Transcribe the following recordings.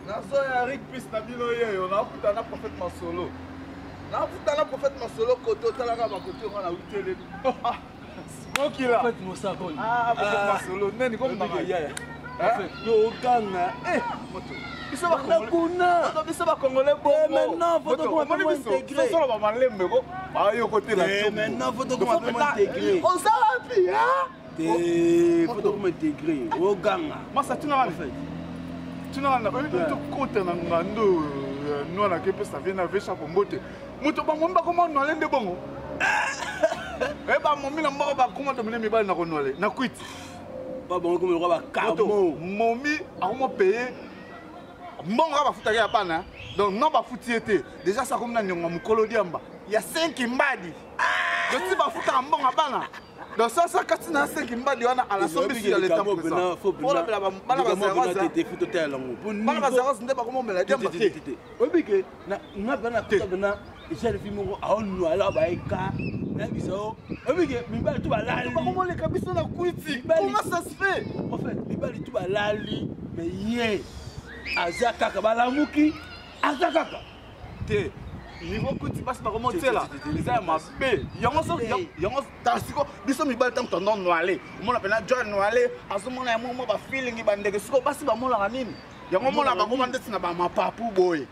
nazo ya Rick Peace na bino yeyo na kuta na prophète Masolo. Na kuta na prophète Masolo koto talaka ba koto ngana utele. Okila. Prophète Mosako. Ah, prophète Masolo. Nani comme na yaya. Yo ganga. Moto. Biso ba Congolais. Moto biso ba Congolais bon. Maintenant faut qu'on intégrer. Solo ba malembe ko. Ba yo côté la. Maintenant faut qu'on intégrer. On s'arrête hein. Faut qu'on intégrer. Yo ganga. Masa tuna en fait. Tuna na to côté na ngando no na kepe ça vient avec chaque mbote. Moto ba ngomba comment no lende bongo. Eh ba momi na mboko ba comment dominer mi ba na konole. Na quit. Pas bon comme le roi Camo. Momi a comment payer. Mbongo ba futaki ya bana. Donc non ba futiete. Déjà ça comme na nyonga mukolo diamba. Il y a 5 mbadi. Donc si ba futa mbongo bana. Donc ça 5 mbadi wana à la somme sur l'état présent. Faut la bana ba zéro te futo tel ngo. Bana ba zéro ndeba comment me la diamba. Obike na bana kutabana ishari fimo aonu ala ba eka. Na biso. Obike mibali tu balali. Comment les kabisa na kuiti. Comment ça se fait? En fait, mibali tu balali mais yé azakaka balamuki azakaka te niveau kuti passe par comment c'est là les a ma bé yango tasiko biso mi balta tondo noalé mona pena John noalé azomona mo ba feeling bandeke siko basi ba mola nini yango mona ba komanda tina ba mapapu boy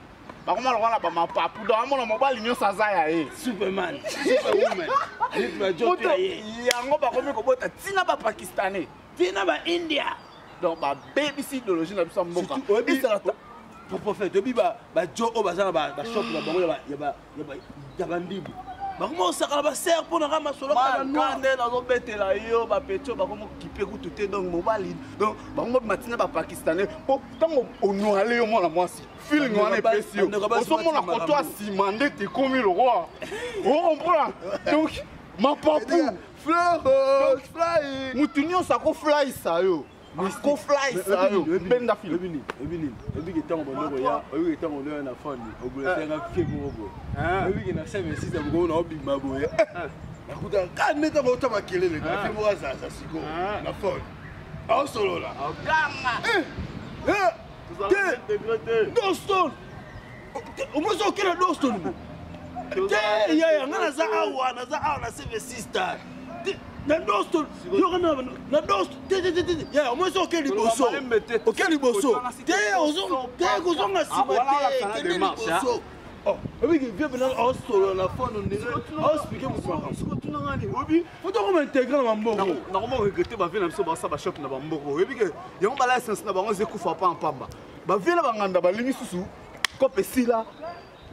ba komala wana ba mapapu do amona mobali nyosa zaya Superman Superwoman yango ba komi ko bota tina ba pakistanais tina ba India. Donc, ma baby idéologie na biso mboka. Pour prophète, depuis ba jo o bazana ba shop la bango ya ba ndibu. Ba comment ça ba serre pour na rama solo ba ngande na zo betela yo ba pecho ba comment kipe ku tuté donc mobile. Donc, ba ngo matina ba pakistanais. Po tango ono ale yo mona mwasi. Feeling wana epesio. Oso mona koto asimande te komi le roi. On comprend. Donc, ma papu fleur fly. Mutunyo sa ko fly sa yo. Go fly ça yo benda fil ebini tango bonoko ya oyo tango le na fond obuletenga fiko obo ebini na 76 abuko na obima boye akuta kaneta ko tama kelele ka fimo za siko na fond au solo la gama Doston umozo kila Doston te ya ngana za awa na 76 star na Doston yo na Doston ya omozo keli boso okeli boso te ozo te kozonga sibate keli boso oh ebiki vie bena au solo na fond on au expliquer mutu siko tunangani obi foto ko intégrer na mboko na ko regretter ba vie na biso ba sa ba shop na ba mboko ebiki yango ba license na bango zekufa pa mpamba ba vie na banganda ba lingi susu ko pesila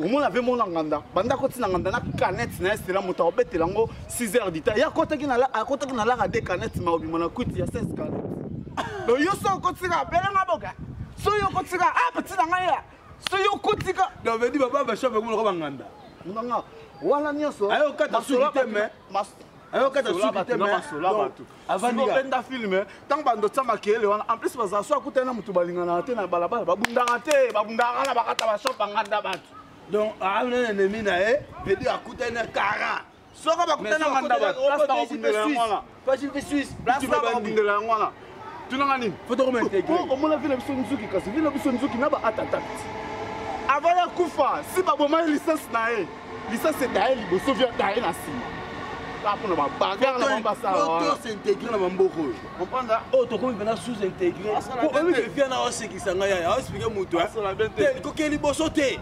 on avait mon nganda banda ko tina nganda na canet na estela moto obetela ngo 6 heures du temps ya kotaki na la de canet ma obi mona kuti ya 16 canet do yo so ko tika bela ngaboka so yo ko tika tina ngaya so yo ko tika do vendi baba ba shop ko banganda nganga wala nyoso ayo kata suki me ayo kata suki te me avant benda filme tant bando tsama kele wana en plus baza so akutana mutu balingana te na balabala babundanga na bakata ba shop nganda batu. Donc, un ennemi na veut dire à na kara. Soko ba kutana nganda ba. Place ba bundela ngwana. Pas une Suisse. Place ba bundela ngwana. Tunanga nini? Faut comment intégrer. Ko mona vile biso nzuki kasi vile biso nzuki na ba attaque. Avant ya kufa, si ba boma licence na licence d'ailleurs liboso vient d'ailleurs na si. Là pour ba bagarre na ba ça. Faut s'intégrer na mboko. Comprendre? Oh, to comme vena sous-intégrer. Pour eux qui viennent à ce qui sanga ya, expliquer mutu. Ko keli boso te.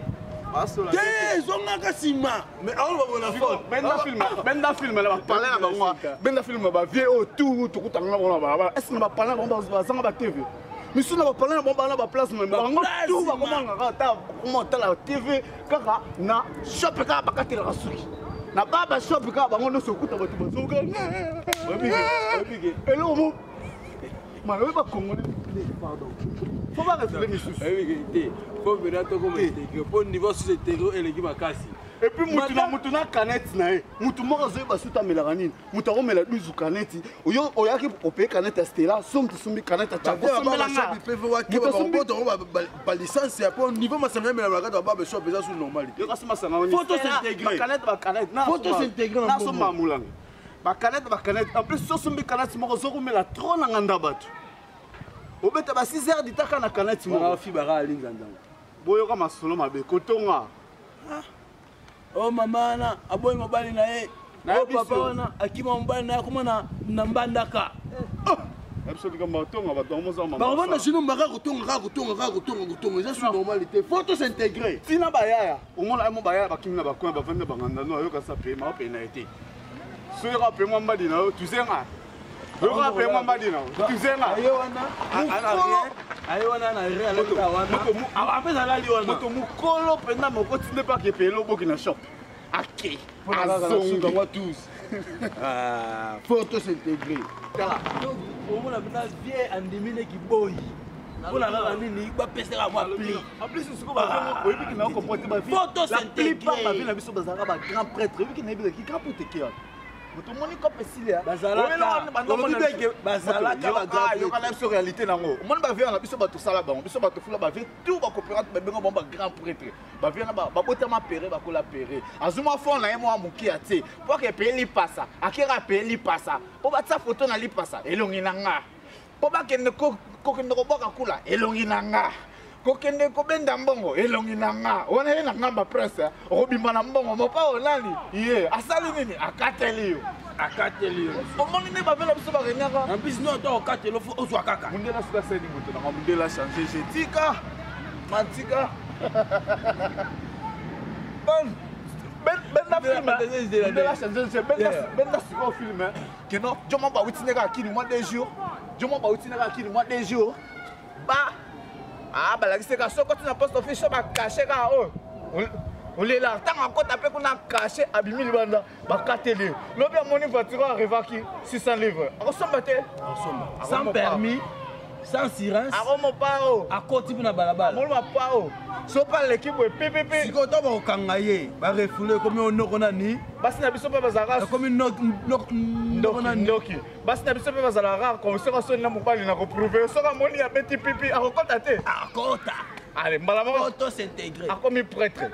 Te zonga sima mais on va bona fort benda film la parler na bango benda film ba vie autour tout kutanga na ba est-ce que ba parler na ba zanga ba TV mais si na ba parler na ba place mais bango tout ba komanga ta monter la TV kaka na shop ka ba katela rasuki na baba shop ka bango no sokuta ba tu bazonga obige elo mo malo ba Congolais pardon faut pas rester les sous oui faut venir to comme intégrer pour niveau sous intégrer et l'équipe makasi et puis mutu na canette na mutu moko zo ba suta melaka nini mutu ko mela 12 canette oyo oyaki opé canette stela somtu sumbi canette cha ko sombela nga PV wa ke ba boto ba licence ya pour niveau masanga mela makata ba shop eza sous normal yo kasi masanga ni faut s'intégrer canette na faut s'intégrer na so mamulanga ba canette en plus so sumbi canette moko zo ko mela trop na nganda batu obeta ba 6 heures ditaka na canette moko fi bara linga ndango boyoka masolo mabe kotonga. Oh mama na aboyi mobali na ye. Oh papa wana akima mobali na kuma na mbandaka. Absolument matonga ba domo za mama. Ba wana sino mbaka kotonga. Ça c'est normalité. Faut tous s'intégrer. Tina bayaya. Omona mo bayaya bakimina bakwa ba vanda banganda no ayoka sa pe ma pe na été. Soyez pe mo mbadi na tu sais nga. Yoka pe mo mbadi na. Tu sais nga. Ayo wana na rien la wana. Après ça la li wana. Moto mukolo penda moko tinde pa ke pe lo boki na shop. Ok. Azonga wa tous. Faut tous s'intégrer. Au moins la vieille andimine qui boy. Pour la nini ba pesera moi pli. En plus ce ko ba oyebi ki na ko porter ba vie. Faut tous s'intégrer. Ba vie na biso bazaka ba grand prêtre. Oyebi ki na bi ki grand prêtre ki. Moto moni ko pesile. Bazalaka ba grand yo kana biso réalité nango. Moni ba vie na biso ba to sala ba. Biso ba to fula ba vie tout ba coopérante ba benga ba grand prêtre. Ba vie na ba botama pere ba ko la pere. Azuma fond na yemo amuki ate. Pour que pe li passa. Akera pe li passa. Po ba tsa photo na li passa. Elongi na nga. Po ba kende ko kende ko boka kula elongi na nga. Ko kende ko benda mbongo elongi na nga. Ona ye na ngamba presse. Robimba na mbongo mo pa onani. Ye, asali nini akateli yo. Omoni ne ba vela biso ba renyaka. En plus non to katelo fo ozwa kaka. Mundela suka sedi moto na mundela changer jetika. Matika. Bon. Ben la film film que non jomo ba witineka kini moi des jours ba ba la kiseka soko tina post office ba cacher ka on les là tant encore taper qu'on a caché abimi libanda ba kateli lobi amoni voiture arriva ki 600 livres ressemble sans permis sans sirène aromo pao akoti na balabala molwa pao so pas l'équipe PPP siko to ba okangaye ba refoule comme on nokona ni basi na biso pe bazara comme nokona ndoki basi na biso pe bazara rare comme sera so na mobali na reprouver so ka moni ya petit pipi akota te akota allez malama auto s'intégrer akomi prêtre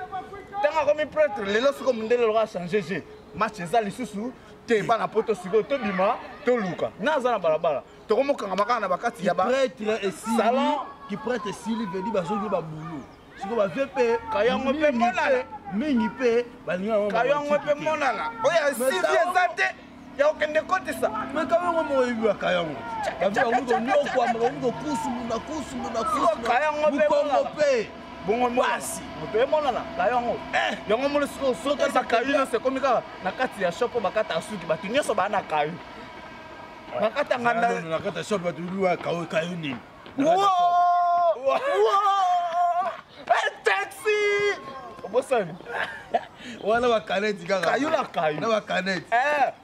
tanga akomi prêtre lelo siko mundele lora changer match za lisusu te bana poto siko to bima to luka naza na balabala to komokanga makana na bakati ya ba prêtre et si salon qui prêtre Sili veut dire bazoki ba boulot siko ba VP kayango pe monana mingi pe balinga kayango pe monana oya si ezate ya okende kotisa mais quand même moi yebi kayango ba ngo nyoko ama ngo kusu kayango pe monana pe bongo mwasi moto emonana kayango yango molo siko so kayina se komika na kati ya shop bakata asuki batu nyoso bana kayu bakata nganda na kata shop batu luwa kayo nini wow taxi obosani wana ba kaneti kaka kayu la kayu na ba kaneti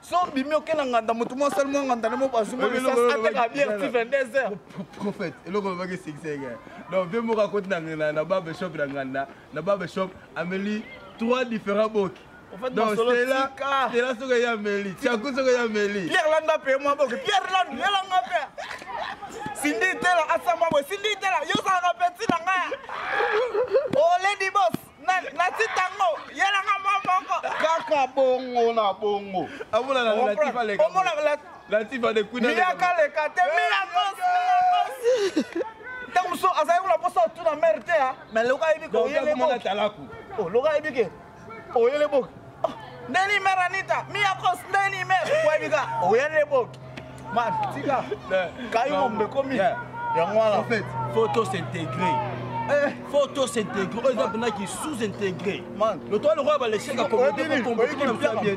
so bimi okena nganda moto mo salmo nganda ne mo bazuma ça ateka bière ti 22h prophète eloko ba ke sexega donc bien mo raconte na barber shop na nganda na barber shop Amélie 3 différents boki en fait donc c'est là ce que y a Amélie tu as quoi ce que y a Amélie Pierre Landa pe moi boki Pierre Landa yela ngapa Cindy tela asama bo Cindy tela yo sa na petit na nga oh lady boss na titango yela ngama kaka bongo na bongo amona na latifa le latifa de kuna ya kale kate mila kos donc so azayi la posa tout na merde mais le gars il dit ko yele mo talaku oh le gars il dit que oh yele bok ndeni meranita mia kos ndeni mer kwa biga oh yele bok man tika kayi mo komi yango wala en fait faut s'intégrer faut tous s'intégrer eux autres qui sous-intégrés man le toi le roi va laisser la communauté pour tomber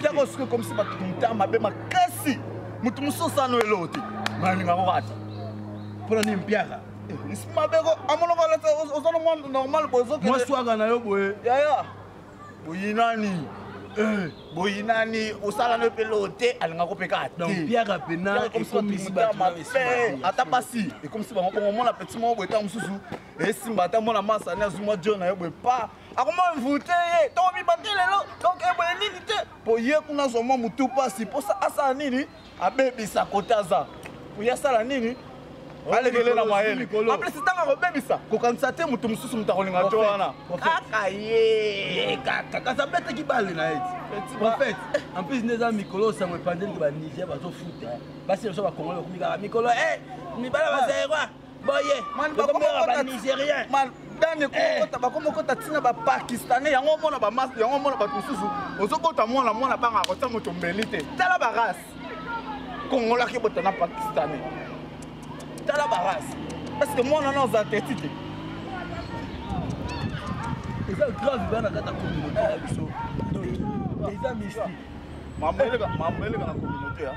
comme si ba tumta mabe makasi mutu musosa no eloti mani ngakati pour ni mpiaka Ismabego amonoko la ozono mo normal bozo moi swaga na yo boye ya boyinani osala no pelote alinga ko peka ati donc Pierre pena et comme si ba ata pasi et comme si ba mo na petit mo boeta mususu et simba ta mo na masa na zuma jona yo boye pa akoma mvute ye to bi batelelo donc e boye nini te po ye kuna zo mo mutu pasi po sa asa nini abebisa kotaza po ya sala nini alekele na mayele après sitanga ko bebisa ko kanisa te mutu mususu mutakolinga to wana kaka ye kaka ça bête qui balle na eti en fait en plus les amis mikolo ça me pendant que ba Niger ba zo foot ba c'est le so ba congolais ko mika mikolo mi bala ba zéro boye man ba ko ba nigérien man dane kokota bakomokota tina bapakistanais yango mona bamasi yango mona bato mosusu ozokota mwana banga akota moto mbeli te tala barase kongolaki botana pakistanais tala barase parce que mwana na oza teti te eza grave bana kata communauté ya biso eza mystique mameleka na communauté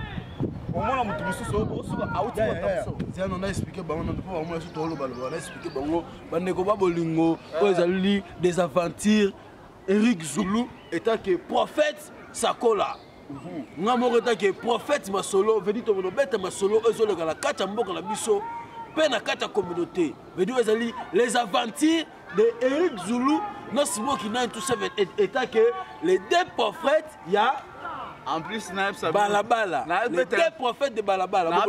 omona moto mosusu osoka auti kotaso on a expliqué bango na po bango so tolo balo on a expliqué bango bandeko ba bolingo oyo ezali des aventures Eric Zulu étant que prophète Sakola nga moko étant que prophète Masolo vedi to mono beta Masolo ezoleka na kati ya mboka na biso pe na kati ya communauté vedi ezali les aventures de Eric Zulu no smoki 927 étant que les deux prophètes ya en plus balabala les deux prophètes de balabala na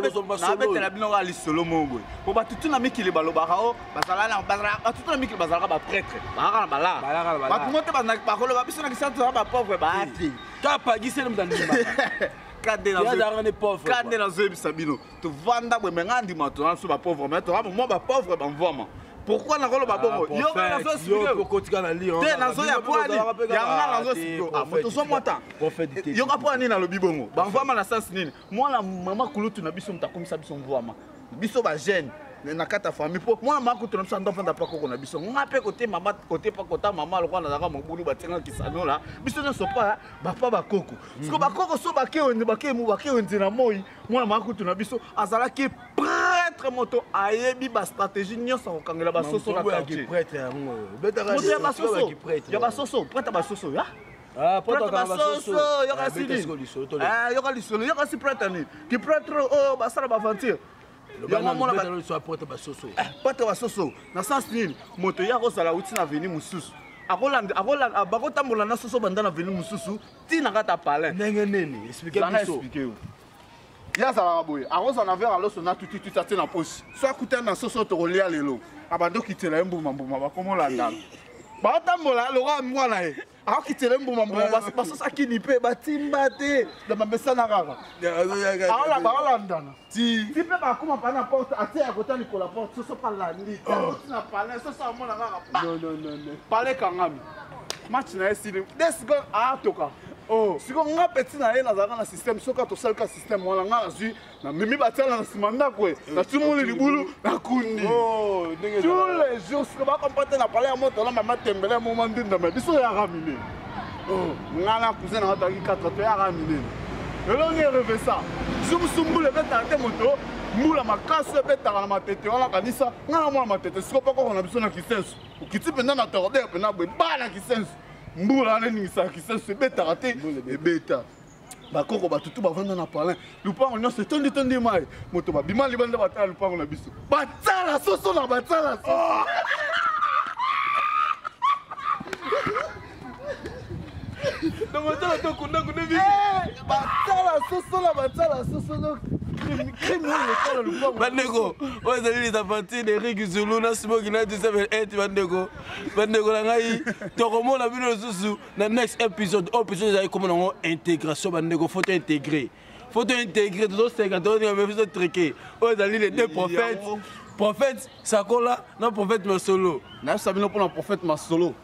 betela bino ka lisolo mogo po batutu na mikili balobaka o bazala batutu na mikili bazalaka ba prêtre balaka na balaka batu mote bazana bakoloba biso na kisantu ba pauvre ba ati kapa gisele mtandima kade na zoyebisa bino tovanda bwe menga ndima to na so ba pauvre mais to mo ba pauvre bamvoma. Pourquoi na koloba bongo yo na zo siko kotika na li te na zo ya poani ya nga na zo siko moto so mota yo ka poani na lobi bongo bamvama na sens nini mwana mama kulutu na biso mtakomisa biso mvama biso ba jeune na kata famille po mwana mama kutu na biso ndofanda pa koko na biso ngape kote mama kote pa kota mama lokwa na zaka mobulu batenga kisano la biso na sopa ba pa ba koko siko ba koko so ba ke onde na moi mwana mama kutu na biso azala ki prêtre moto ayebi ba stratégie nyonso kokangela ba soso na quartier prêtre yango betaka ba soso ya ba soso prêtre ba soso ya prêtre ba soso yoka sili yoka lisolo yoka si prêtre ni ki prêtre o ba sala ba aventure yango mona ba prêtre ba soso prêtre ba soso na sens nini moto ya ko sala uti na veni mususu akolanda bakotambola na soso banda na veni mususu tina kata palais ndenge nini expliquer biso ya sala boye akosa na verre aloso na tutu tate na poche so akuta na soso to kolia lelo abando kitela mbuma bakomolanda batambola loka mwana ye akitela mbuma basoso akini pe batimba te na bamesa na kaka ala balandana ti pe bakoma pa na porte ate ya kota nikola porte soso palandi na palais soso amona kaka non palais kangami match na esili desgo atoka oh siko nga petit na ye nazalaka na système soka tosalaka système wana nga nazwi na mimi batiala na nsima ndako na tumoli libulu na kundi tous les jours siko bakompate na palais ya moto na mama tembele moma ndindama biso yaka minene nga na cousin na bataki 4 to yaka minene elongi ereve ça sumusumbula ebetaka te moto mbula makasi ebetaka na matete wana kanisa nga na mwana matete siko pakoko na biso na kisensu okiti mpenza na tordere mpena boye ba na kisensu mbula aneningisaka kisensu ebetaka te ebeta bakoko batutu bavanda na palin lupango nyonso etondi mai moto babima libanda batala lupango na biso batala soso na batala soso batala soso na batala soso bandeko oyo ezali les aventures d'Eric Zulu na smoki 927 bandeko na ngai tokomona bino lisusu na next épisode ezali komona yango intégration bandeko photo intégré tozoseka tozo trike oyo ezali les deux prophètes Sakola na prophète Masolo nayebisa bino mpona prophète Masolo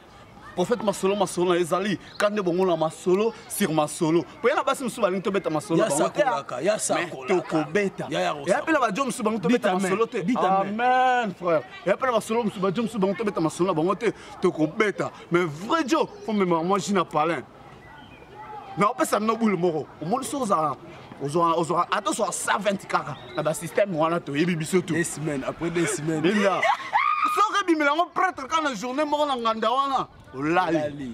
prophète Masolo na ezali kande bongo na Masolo sur Masolo poye na basi mosusu balingi tobeta Masolo ya Sakola tokobeta ya pela bajo mosusu bango tobeta Masolo te amen frère ya pela Masolo mosusu bajo mosusu bango tobeta Masolo na bango te tokobeta mais vrai Dieu faut même moi jina palin na opesa no bulu moko omoni so ozora attention à 120 kaka na ba système wana toyebi biso tout des semaines après des semaines soki bimelango prêtre kana journée moko na nganda wana olali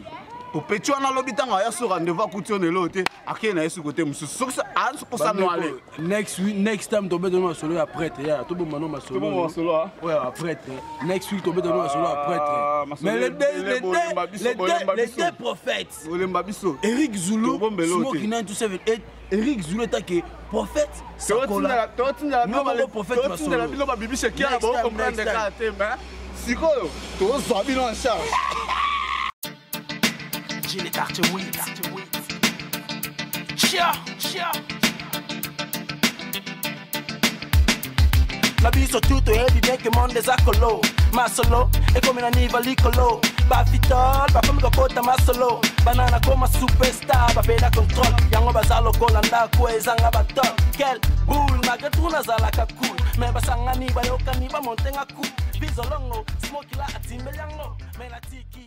popeti wana alobi ntango aya so rendez-vous akuti ono elo te akei na ye suko te mosusu soki akosanwa ale next time tobeta no masolo ya prêtre ya toboma no masolo ya prêtre next week tobeta no masolo ya prêtre mais les deux prophètes olemba biso Eric Zulu smoki 927 Eric Zulu etake prophète Sakola totindela bino babibishe kia na bokomprendre kaka te mais sikoyo tozwa bino en charge J'ai les cartes weed. Chia. La biso tuto heavy make monde zakolo. Masolo, ekomi na niva likolo bafitol bakomi kokota masolo banana koma superstar bapeda control yango baza lokola ndako ezanga batol quel boule malgré tout nazalaka cool me basangani bayokani bamontenga cool bizolongo smoke la atimbeli yango me natiki